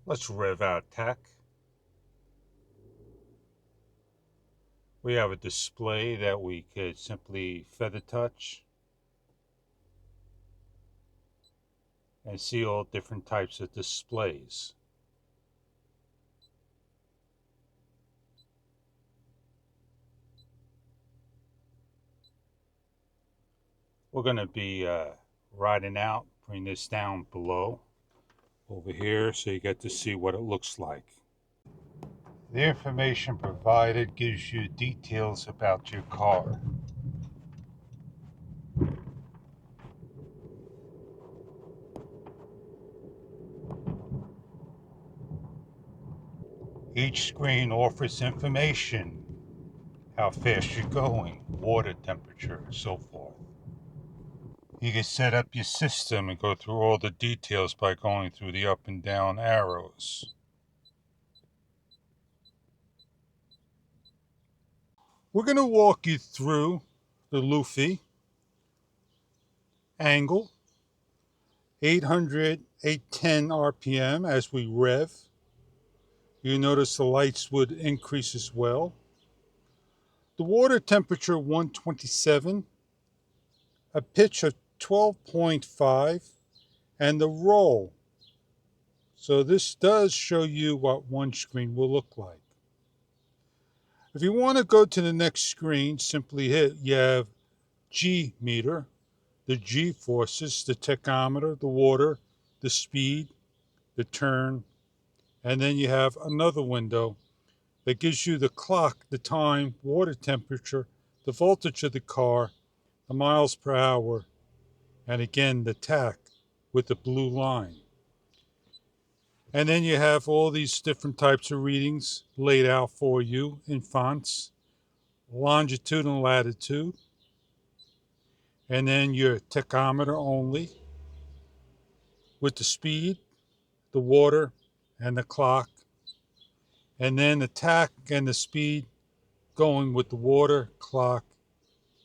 Let's rev out tech. We have a display that we could simply feather touch and see all different types of displays. We're going to be riding out, bring this down below over here so you get to see what it looks like. The information provided gives you details about your car. Each screen offers information, how fast you're going, water temperature, and so forth. You can set up your system and go through all the details by going through the up and down arrows. We're going to walk you through the Lufi angle, 800, 810 RPM as we rev. You notice the lights would increase as well. The water temperature 127, a pitch of 12.5, and the roll. So this does show you what one screen will look like. If you want to go to the next screen, simply hit, you have G meter, the G forces, the tachometer, the water, the speed, the turn, and then you have another window that gives you the clock, the time, water temperature, the voltage of the car, the miles per hour, and again the tach with the blue line. And then you have all these different types of readings laid out for you in fonts, longitude and latitude, and then your tachometer only with the speed, the water, and the clock, and then the tach and the speed going with the water, clock,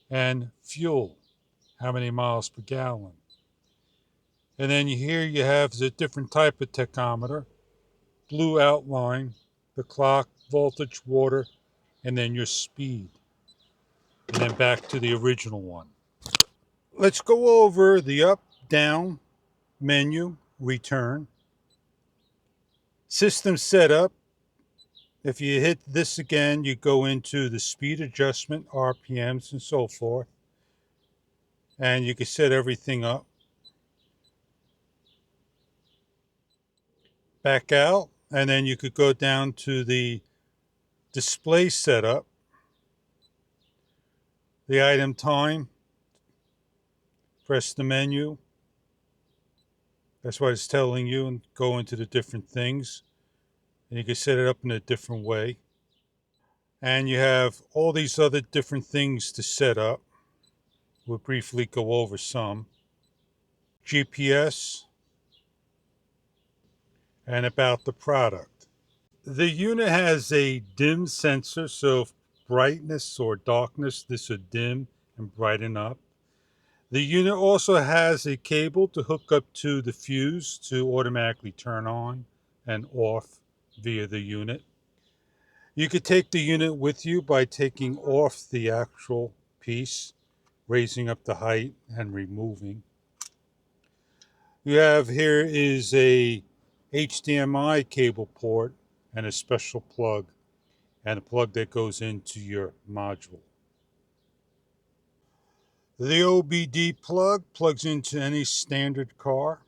and fuel, how many miles per gallon. And then here you have the different type of tachometer, blue outline, the clock, voltage, water, and then your speed. And then back to the original one. Let's go over the up, down, menu, return. System setup. If you hit this again, you go into the speed adjustment, RPMs, and so forth. And you can set everything up. Back out, and then you could go down to the display setup, the item time, press the menu. That's what it's telling you, and go into the different things. And you can set it up in a different way. And you have all these other different things to set up. We'll briefly go over some. GPS and about the product. The unit has a dim sensor, so if brightness or darkness, this would dim and brighten up. The unit also has a cable to hook up to the fuse to automatically turn on and off via the unit. You could take the unit with you by taking off the actual piece, raising up the height and removing. You have here is a HDMI cable port and a special plug, and a plug that goes into your module. The OBD plug plugs into any standard car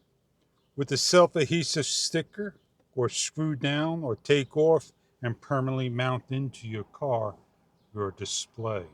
with a self-adhesive sticker, or screw down or take off and permanently mount into your car your display.